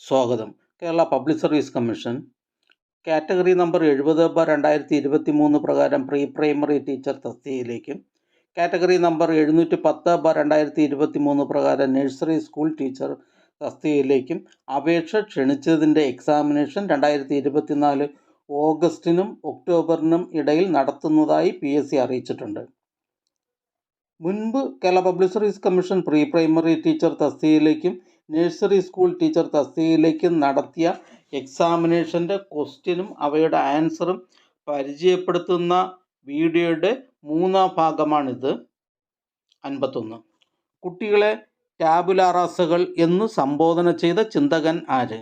സ്വാഗതം. Kerala public service commission category number 70/2023 പ്രകാരം pre primary teacher തസ്തികയിലേക്കും കാറ്റഗറി നമ്പർ 710/2023 പ്രകാരം നഴ്സറി സ്കൂൾ ടീച്ചർ തസ്തികയിലേക്കും അപേക്ഷ ക്ഷണിച്ചതിൻ്റെ എക്സാമിനേഷൻ 2024 ഓഗസ്റ്റിനും ഒക്ടോബറിനും ഇടയിൽ നടത്തുന്നതായി PSC അറിയിച്ചിട്ടുണ്ട്. മുൻപ് Kerala public service commission pre primary teacher തസ്തികയിലേക്കും നഴ്സറി സ്കൂൾ ടീച്ചർ തസ്തികയിലേക്കും നടത്തിയ എക്സാമിനേഷൻ്റെ ക്വസ്റ്റ്യനും അവയുടെ ആൻസറും പരിചയപ്പെടുത്തുന്ന വീഡിയോയുടെ 3-ാം ഭാഗമാണിത്. 51. കുട്ടികളെ ടാബുലാറാസകൾ എന്ന് സംബോധന ചെയ്ത ചിന്തകൻ ആര്?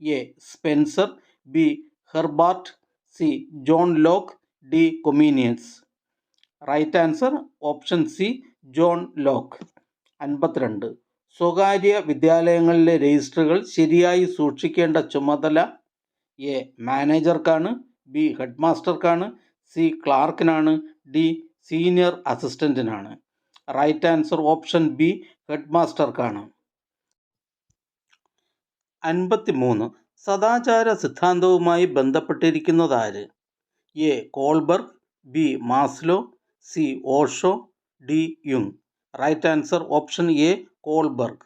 A. Spencer, B. Herbart, C. John Locke, D. Comenius. Right answer option C, John Locke. 52. സ്വകാര്യ വിദ്യാലയങ്ങളിലെ രജിസ്റ്ററുകൾ ശരിയായി സൂക്ഷിക്കേണ്ട ചുമതല എ. മാനേജർക്കാണ്, ബി. ഹെഡ് മാസ്റ്റർക്കാണ്, സി. ക്ലാർക്കിനാണ്, ഡി. സീനിയർ അസിസ്റ്റൻറ്റിനാണ്. Right answer option B, head മാസ്റ്റർക്കാണ്. 53. സദാചാര സിദ്ധാന്തവുമായി ബന്ധപ്പെട്ടിരിക്കുന്നതാര്? A. Kohlberg, B. Maslow, C. Osho, D. യുങ്. Right answer option A, Kohlberg.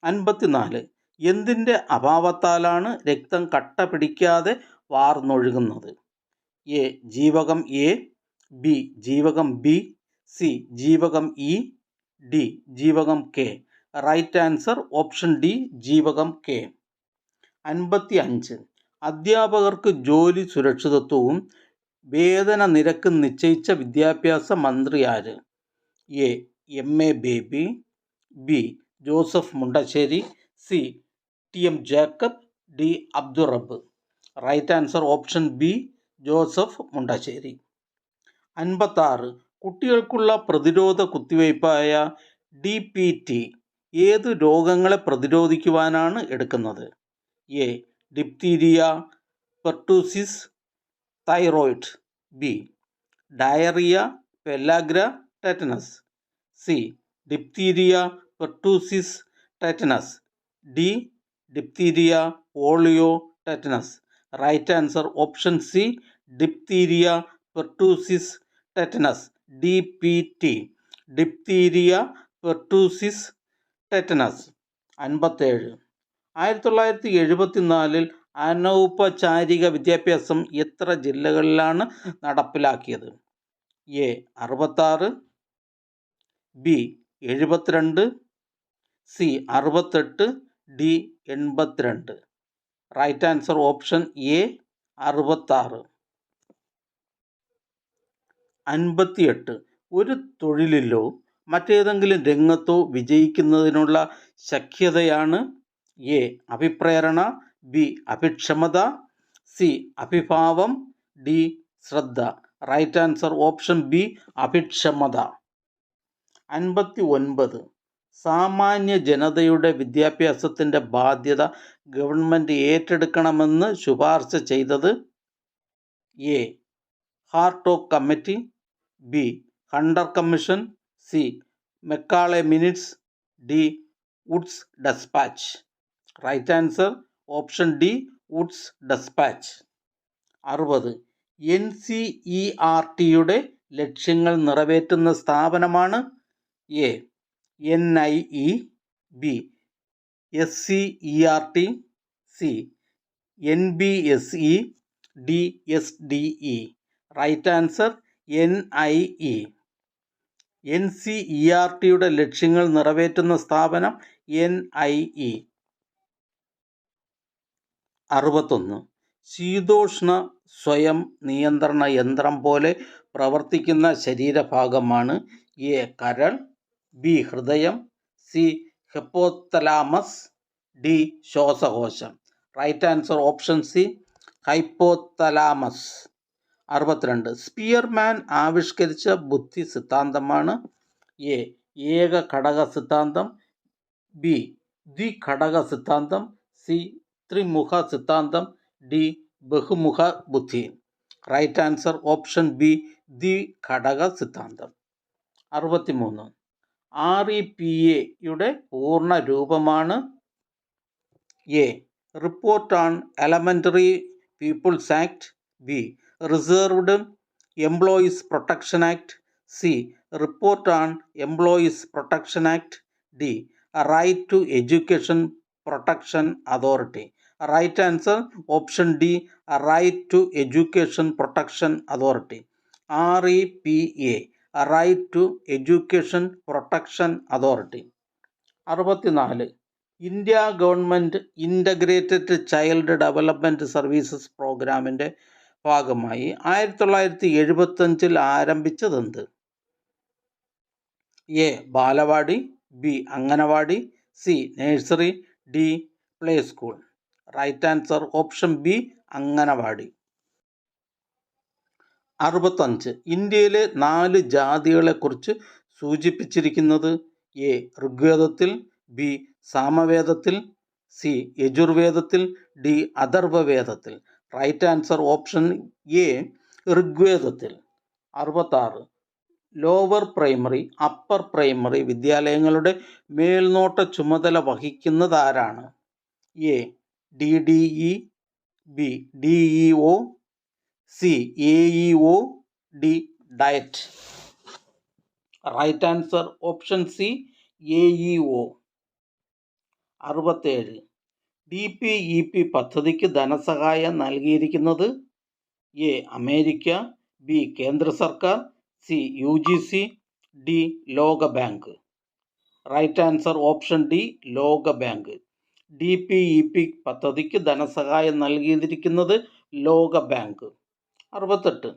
54. എന്തിൻ്റെ അഭാവത്താലാണ് രക്തം കട്ട പിടിക്കാതെ വാർന്നൊഴുകുന്നത്? എ. ജീവകം എ, ബി. ജീവകം ബി, സി. ജീവകം ഇ, ഡി. ജീവകം K. Right answer option D, ജീവകം കെ. 55. അധ്യാപകർക്ക് ജോലി സുരക്ഷിതത്വവും വേതന നിരക്കും നിശ്ചയിച്ച വിദ്യാഭ്യാസ മന്ത്രി ആര്? A. MA. Baby, B. Joseph Mundassery, C. TM. Jacob, D. Abdurabb. Right answer option B, Joseph Mundassery. 56. കുട്ടികൾക്കുള്ള പ്രതിരോധ കുത്തിവയ്പ്പായ DPT ഏത് രോഗങ്ങളെ പ്രതിരോധിക്കുവാനാണ് എടുക്കുന്നത്? A. Diphtheria, pertussis, thyroid, B. Diarrhoea, pellagra, tetanus, C. Diphtheria, pertussis, tetanus, D. Diphtheria, polio, tetanus. Right answer option C, diphtheria, pertussis, tetanus, DPT, diphtheria, pertussis, tetanus. 57. 1974 അനൗപചാരിക വിദ്യാഭ്യാസം എത്ര ജില്ലകളിലാണ് നടപ്പിലാക്കിയത്? A. 66, B. 72, C. 68, D. 82. Right answer option A, 66. 58. ഒരു തൊഴിലിലോ മറ്റേതെങ്കിലും രംഗത്തോ വിജയിക്കുന്നതിനുള്ള ശക്യതയാണ് എ. അഭിപ്രേരണ, ബി. അഭിക്ഷമത, സി. അഭിഭാവം, ഡി. ശ്രദ്ധ. റൈറ്റ് ആൻസർ ഓപ്ഷൻ ബി, അഭിക്ഷമത. 59. സാമാന്യ ജനതയുടെ വിദ്യാഭ്യാസത്തിൻ്റെ ബാധ്യത ഗവൺമെൻറ് ഏറ്റെടുക്കണമെന്ന് ശുപാർശ ചെയ്തത്? A. Hartog committee, B. Hunter commission, C. Macaulay minutes, D. Woods despatch. Right answer option D, Woods despatch. 60. NCERTയുടെ ലക്ഷ്യങ്ങൾ നിറവേറ്റുന്ന സ്ഥാപനമാണ്? A. NIE, B. SCERT, C. NBSE, D. SDE. Right answer NIE. NCERTയുടെ ലക്ഷ്യങ്ങൾ നിറവേറ്റുന്ന സ്ഥാപനം NIE. 61. ശീതോഷ്ണ സ്വയം നിയന്ത്രണ യന്ത്രം പോലെ പ്രവർത്തിക്കുന്ന ശരീരഭാഗമാണ്? എ. കരൾ, ബി. ഹൃദയം, സി. Hypothalamus, D. ശ്വാസകോശം. Right answer option C, hypothalamus. 62. Spearman ആവിഷ്കരിച്ച ബുദ്ധി സിദ്ധാന്തമാണ്? എ. ഏക ഘടക സിദ്ധാന്തം, ബി. ദ്വിഘടക സിദ്ധാന്തം, സി. ത്രിമുഖ സിദ്ധാന്തം, ഡി. ബഹുമുഖ ബുദ്ധി. റൈറ്റ് ആൻസർ ഓപ്ഷൻ ബി, ദ്വിഘടക സിദ്ധാന്തം. 63. REPAയുടെ പൂർണ്ണ രൂപമാണ്? A. Report on elementary people's act. B. Reserved employees protection act. C. Report on employees protection act. D. Right to education protection authority. Right answer option D, right to education protection authority. REPA, right to education protection authority. 64. India government integrated child development services പ്രോഗ്രാമിൻ്റെ ഭാഗമായി 1975 ആരംഭിച്ചതെന്ത്? A. Balwadi. B. Anganwadi. C. Nursery. D. Play school. Right answer option B, Anganwadi. 65. ഇന്ത്യയിലെ 4 ജാതികളെക്കുറിച്ച് സൂചിപ്പിച്ചിരിക്കുന്നത്? A. ഋഗ്വേദത്തിൽ. B. സാമവേദത്തിൽ. C. യജുർവേദത്തിൽ. D. അഥർവവേദത്തിൽ. റൈറ്റ് ആൻസർ ഓപ്ഷൻ എ, ഋഗ്വേദത്തിൽ. 66. ലോവർ പ്രൈമറി, അപ്പർ പ്രൈമറി വിദ്യാലയങ്ങളുടെ മേൽനോട്ട ചുമതല വഹിക്കുന്നതാരാണ്? A. DDE. B. DEO. C. AEO. D. DIET. Right answer option C, AEO. 67. DPEP പദ്ധതിക്ക് ധനസഹായം നൽകിയിരിക്കുന്നത്? എ. അമേരിക്ക. ബി. കേന്ദ്ര സർക്കാർ. സി. UGC. ഡി. ലോകബാങ്ക്. റൈറ്റ് ആൻസർ ഓപ്ഷൻ ഡി, ലോകബാങ്ക്. DPEP പദ്ധതിക്ക് ധനസഹായം നൽകിയിരിക്കുന്നത് ലോകബാങ്ക്. 68.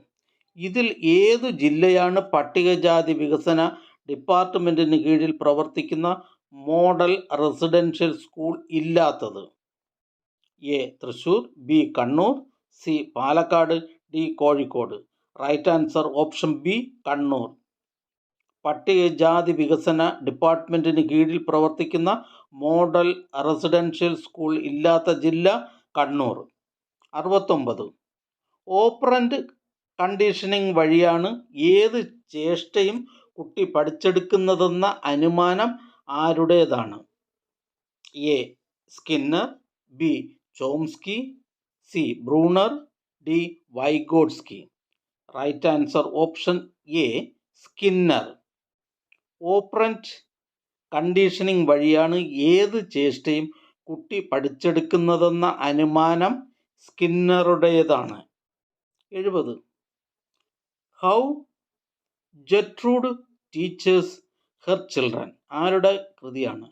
ഇതിൽ ഏതു ജില്ലയാണ് പട്ടികജാതി വികസന ഡിപ്പാർട്ട്മെൻറ്റിന് കീഴിൽ പ്രവർത്തിക്കുന്ന മോഡൽ റെസിഡൻഷ്യൽ സ്കൂൾ ഇല്ലാത്തത്? A. Thrissur. B. Kannur. C. Palakkad. D. Kozhikode. Right answer option B, Kannur. പട്ടികജാതി വികസന ഡിപ്പാർട്ട്മെൻറ്റിന് കീഴിൽ പ്രവർത്തിക്കുന്ന മോഡൽ റെസിഡൻഷ്യൽ സ്കൂൾ ഇല്ലാത്ത ജില്ല കണ്ണൂർ. 69. ഓപ്പറൻ്റ് കണ്ടീഷനിങ് വഴിയാണ് ഏത് ചേഷ്ടയും കുട്ടി പഠിച്ചെടുക്കുന്നതെന്ന അനുമാനം ആരുടേതാണ്? A. Skinner. B. Chomsky. C. Bruner. D. Vygotsky. Right answer option A, Skinner. Operant conditioning വഴിയാണ് ഏത് ചേഷ്ടയും കുട്ടി പഠിച്ചെടുക്കുന്നതെന്ന അനുമാനം സ്കിന്നറുടേതാണ്. 70. How Gertrude teaches her children ആരുടെ കൃതിയാണ്?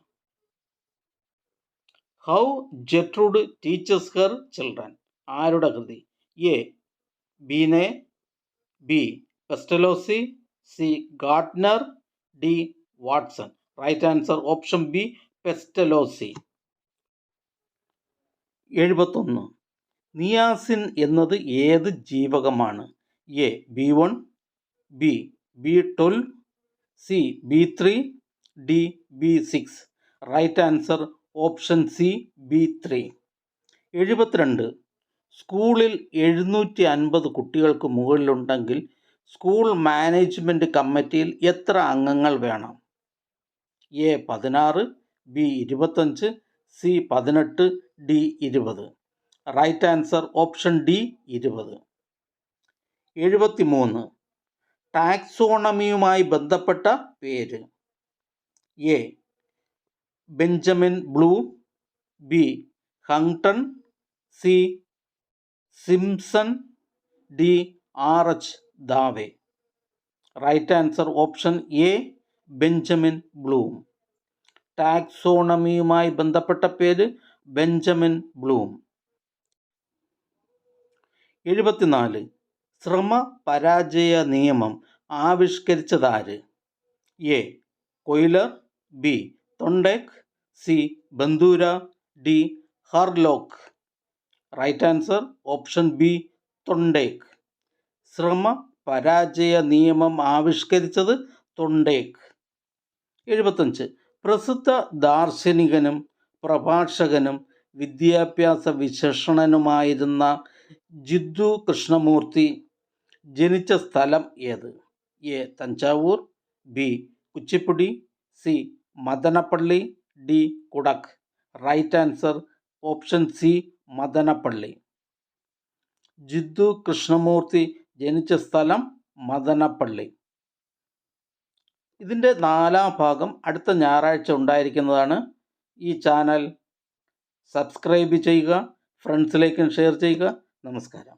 How Gertrude teaches her children ആരുടെ കൃതി? A. Binet. B. Pestalozzi. C. Gardner. D. Watson. Right answer option B, Pestalozzi. 71. Niacin എന്നത് ഏത് ജീവകമാണ്? A. B1. B. B12. C. B3. D. B6. Right answer option C, B3. 72. സ്കൂളിൽ 750 കുട്ടികൾക്ക് മുകളിലുണ്ടെങ്കിൽ school management കമ്മിറ്റിയിൽ എത്ര അംഗങ്ങൾ വേണം? A. 16. B. 25. C. 18. D. 20. Right answer option D, 20. 73. ടാക്സോണമിയുമായി ബന്ധപ്പെട്ട പേര്? A. Benjamin Bloom. B. Hungton. C. Simpson. D. RH Dave. Right answer option A, Benjamin Bloom. ടാക്സോണമിയുമായി ബന്ധപ്പെട്ട പേര് ബെഞ്ചമിൻ ബ്ലൂം. 74. ശ്രമ പരാജയ നിയമം ആവിഷ്കരിച്ചതാര്? A. Kohler. B. Thorndike. C. Bandura. D. Hurlock. Right answer option B, Thorndike. ശ്രമ പരാജയ നിയമം ആവിഷ്കരിച്ചത് തൊണ്ടേക്ക്. 75. പ്രസിദ്ധ ദാർശനികനും പ്രഭാഷകനും വിദ്യാഭ്യാസ വിശേഷണനുമായിരുന്ന ജിദ്ദു കൃഷ്ണമൂർത്തി ജനിച്ച സ്ഥലം ഏത്? A. Thanjavur. B. Kuchipudi. C. Madanapalle. D. Kodagu. Right answer option C Madanapalle. Jiddu Krishnamurti ജനിച്ച സ്ഥലം മദനപ്പള്ളി. ഇതിൻ്റെ 4ാം ഭാഗം അടുത്ത ഞായറാഴ്ച ഉണ്ടായിരിക്കുന്നതാണ്. ഈ ചാനൽ സബ്സ്ക്രൈബ് ചെയ്യുക, ഫ്രണ്ട്സിലേക്കും ഷെയർ ചെയ്യുക. നമസ്കാരം.